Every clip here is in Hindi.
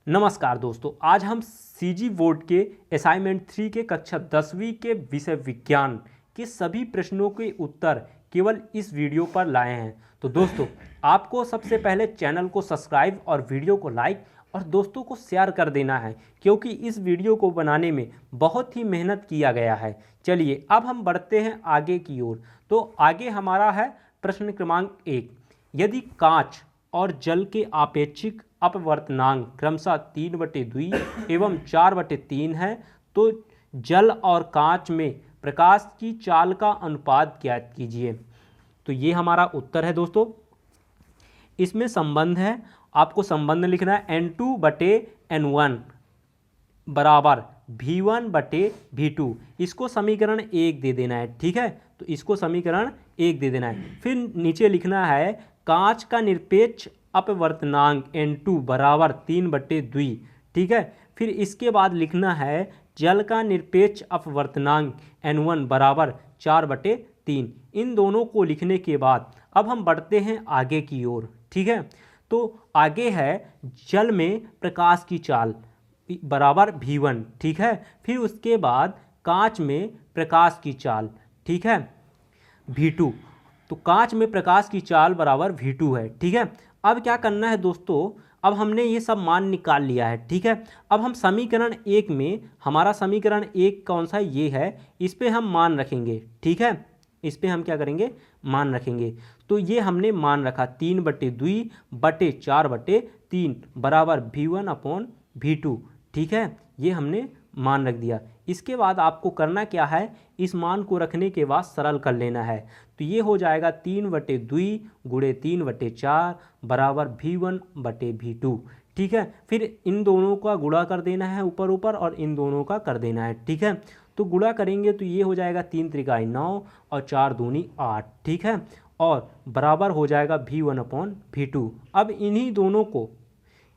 नमस्कार दोस्तों, आज हम सीजी बोर्ड के असाइनमेंट 3 के कक्षा 10वीं के विषय विज्ञान के सभी प्रश्नों के उत्तर केवल इस वीडियो पर लाए हैं। तो दोस्तों, आपको सबसे पहले चैनल को सब्सक्राइब और वीडियो को लाइक और दोस्तों को शेयर कर देना है, क्योंकि इस वीडियो को बनाने में बहुत ही मेहनत किया गया है। चलिए अब हम बढ़ते हैं आगे की ओर। तो आगे हमारा है प्रश्न क्रमांक 1। यदि कांच और जल के आपेक्षिक अपवर्तनांक क्रमशः 3/2 एवं 4/3 है, तो जल और कांच में प्रकाश की चाल का अनुपात ज्ञात कीजिए। तो ये हमारा उत्तर है दोस्तों। इसमें संबंध है, आपको संबंध लिखना है N2/N1 बराबर V1/V2। इसको समीकरण 1 दे देना है, ठीक है। तो इसको समीकरण 1 दे देना है। फिर नीचे लिखना है कांच का निरपेक्ष अपवर्तनांक N2 बराबर 3/2, ठीक है। फिर इसके बाद लिखना है जल का निरपेक्ष अपवर्तनांक N1 बराबर 4/3। इन दोनों को लिखने के बाद अब हम बढ़ते हैं आगे की ओर, ठीक है। तो आगे है जल में प्रकाश की चाल बराबर V1, ठीक है। फिर उसके बाद कांच में प्रकाश की चाल, ठीक है, V2। तो कांच में प्रकाश की चाल बराबर V2 है, ठीक है। अब क्या करना है दोस्तों, अब हमने ये सब मान निकाल लिया है, ठीक है। अब हम समीकरण 1 में, हमारा समीकरण 1 कौन सा है, ये है। इस पे हम मान रखेंगे, ठीक है। इस पे हम क्या करेंगे, मान रखेंगे। तो ये हमने मान रखा 3/2/4/3 बराबर V1/V2, ठीक है। ये हमने मान रख दिया। इसके बाद आपको करना क्या है, इस मान को रखने के बाद सरल कर लेना है। तो ये हो जाएगा 3/2 गुणे 3/4 बराबर V1/V2, ठीक है। फिर इन दोनों का गुणा कर देना है ऊपर ऊपर, और इन दोनों का कर देना है, ठीक है। तो गुणा करेंगे तो ये हो जाएगा 3 त्रिकाई 9 और 4 दूनी 8, ठीक है। और बराबर हो जाएगा V1/V2। अब इन्हीं दोनों को,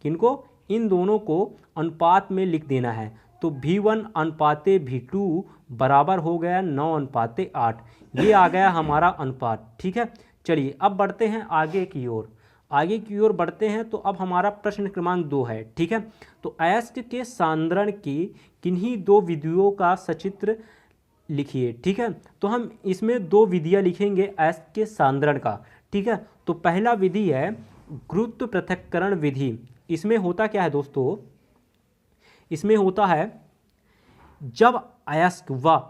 किनको, इन दोनों को अनुपात में लिख देना है। तो V1/V2 बराबर हो गया 9/8। ये आ गया हमारा अनुपात, ठीक है। चलिए अब बढ़ते हैं आगे की ओर। आगे की ओर बढ़ते हैं तो अब हमारा प्रश्न क्रमांक 2 है, ठीक है। तो अयस्क के सांद्रण की किन्हीं दो विधियों का सचित्र लिखिए, ठीक है। तो हम इसमें दो विधियां लिखेंगे अयस्क के सांद्रण का, ठीक है। तो पहला विधि है गुरुत्व पृथक्करण विधि। इसमें होता क्या है दोस्तों, इसमें होता है जब अयस्क व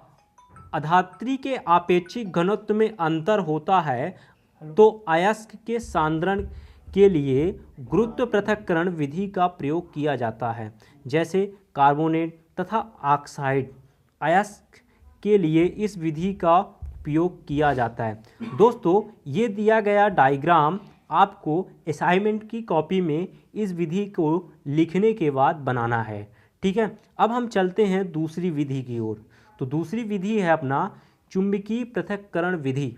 अधात्री के आपेक्षिक घनत्व में अंतर होता है, तो अयस्क के सांद्रण के लिए गुरुत्व पृथक्करण विधि का प्रयोग किया जाता है। जैसे कार्बोनेट तथा ऑक्साइड अयस्क के लिए इस विधि का उपयोग किया जाता है। दोस्तों, ये दिया गया डायग्राम आपको असाइनमेंट की कॉपी में इस विधि को लिखने के बाद बनाना है, ठीक है। अब हम चलते हैं दूसरी विधि की ओर। तो दूसरी विधि है अपना चुंबकीय पृथक्करण विधि।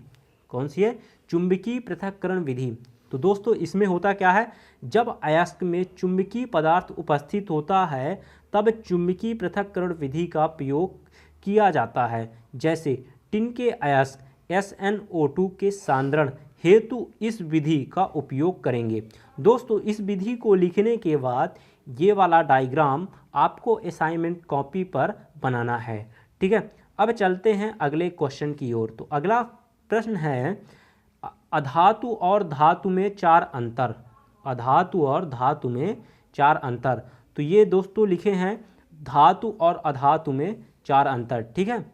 कौन सी है, चुंबकीय पृथक्करण विधि। तो दोस्तों, इसमें होता क्या है, जब अयस्क में चुंबकीय पदार्थ उपस्थित होता है तब चुंबकीय पृथक्करण विधि का प्रयोग किया जाता है। जैसे टिन के अयस्क SnO2 के सांद्रण हेतु इस विधि का उपयोग करेंगे। दोस्तों, इस विधि को लिखने के बाद ये वाला डायग्राम आपको असाइनमेंट कॉपी पर बनाना है, ठीक है। अब चलते हैं अगले क्वेश्चन की ओर। तो अगला प्रश्न है अधातु और धातु में 4 अंतर। अधातु और धातु में 4 अंतर। तो ये दोस्तों लिखे हैं धातु और अधातु में 4 अंतर, ठीक है।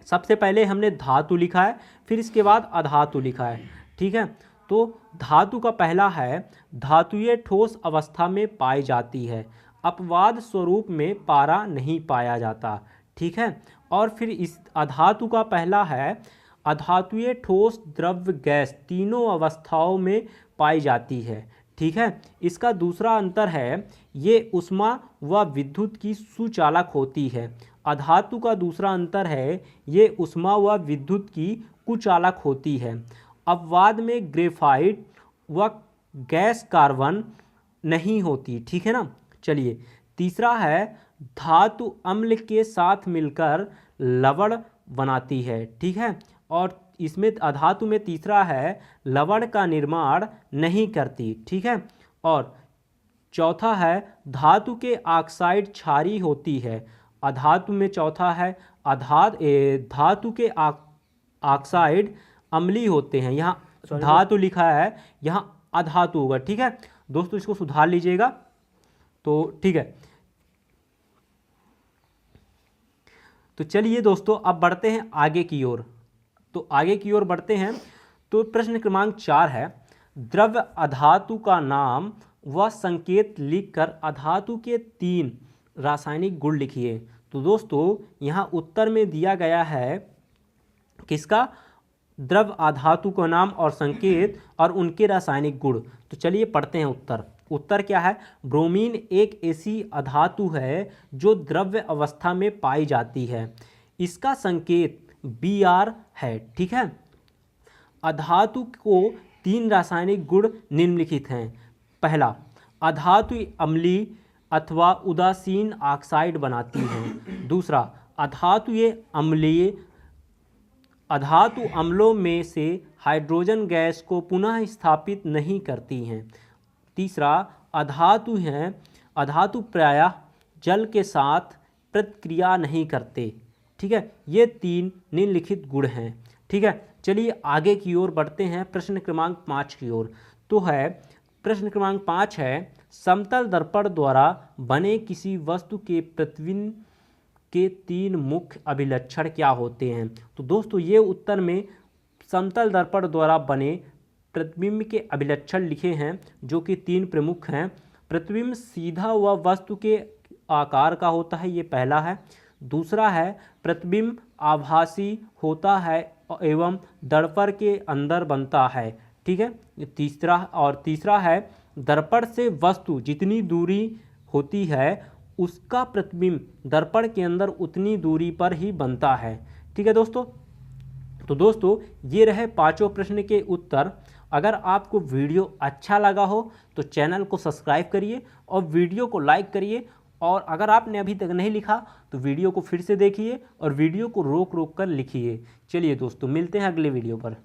सबसे पहले हमने धातु लिखा है, फिर इसके बाद अधातु लिखा है, ठीक है। तो धातु का पहला है धातुएं ठोस अवस्था में पाई जाती है, अपवाद स्वरूप में पारा नहीं पाया जाता, ठीक है। और फिर इस अधातु का पहला है अधातुएं ठोस द्रव्य गैस तीनों अवस्थाओं में पाई जाती है, ठीक है। इसका दूसरा अंतर है ये ऊष्मा व विद्युत की सुचालक होती है। अधातु का दूसरा अंतर है ये ऊष्मा व विद्युत की कुचालक होती है। अपवाद में ग्रेफाइट व गैस कार्बन नहीं होती, ठीक है ना। चलिए, तीसरा है धातु अम्ल के साथ मिलकर लवण बनाती है, ठीक है। और इसमें अधातु में तीसरा है लवण का निर्माण नहीं करती, ठीक है। और चौथा है धातु के ऑक्साइड क्षारीय होती है। अधातु में चौथा है धातु के ऑक्साइड अम्लीय होते हैं। यहाँ धातु लिखा है, यहाँ अधातु होगा। ठीक है दोस्तों, इसको सुधार लीजिएगा। तो ठीक है, तो चलिए दोस्तों अब बढ़ते हैं आगे की ओर। तो आगे की ओर बढ़ते हैं। तो प्रश्न क्रमांक 4 है, द्रव्य अधातु का नाम व संकेत लिखकर अधातु के 3 रासायनिक गुण लिखिए। तो दोस्तों यहाँ उत्तर में दिया गया है किसका, द्रव्य अधातु का नाम और संकेत और उनके रासायनिक गुण। तो चलिए पढ़ते हैं उत्तर। उत्तर क्या है, ब्रोमीन एक ऐसी अधातु है जो द्रव्य अवस्था में पाई जाती है। इसका संकेत Br है। ठीक है, अधातु को 3 रासायनिक गुण निम्नलिखित हैं। पहला, अधातु अम्लीय अथवा उदासीन ऑक्साइड बनाती है। दूसरा, अधातु अम्लों में से हाइड्रोजन गैस को पुनः स्थापित नहीं करती हैं। तीसरा, अधातु प्रायः जल के साथ प्रतिक्रिया नहीं करते। ठीक है, ये 3 निम्नलिखित गुण हैं। ठीक है, चलिए आगे की ओर बढ़ते हैं प्रश्न क्रमांक 5 की ओर। तो है प्रश्न क्रमांक 5 है, समतल दर्पण द्वारा बने किसी वस्तु के प्रतिबिंब के 3 मुख्य अभिलक्षण क्या होते हैं। तो दोस्तों ये उत्तर में समतल दर्पण द्वारा बने प्रतिबिंब के अभिलक्षण लिखे हैं, जो कि 3 प्रमुख हैं। प्रतिबिंब सीधा व वस्तु के आकार का होता है, ये पहला है। दूसरा है प्रतिबिंब आभासी होता है एवं दर्पण के अंदर बनता है। ठीक है, तीसरा है दर्पण से वस्तु जितनी दूरी होती है उसका प्रतिबिंब दर्पण के अंदर उतनी दूरी पर ही बनता है। ठीक है दोस्तों, तो दोस्तों ये रहे 5 प्रश्न के उत्तर। अगर आपको वीडियो अच्छा लगा हो तो चैनल को सब्सक्राइब करिए और वीडियो को लाइक करिए। और अगर आपने अभी तक नहीं लिखा तो वीडियो को फिर से देखिए और वीडियो को रोक रोक कर लिखिए। चलिए दोस्तों, मिलते हैं अगले वीडियो पर।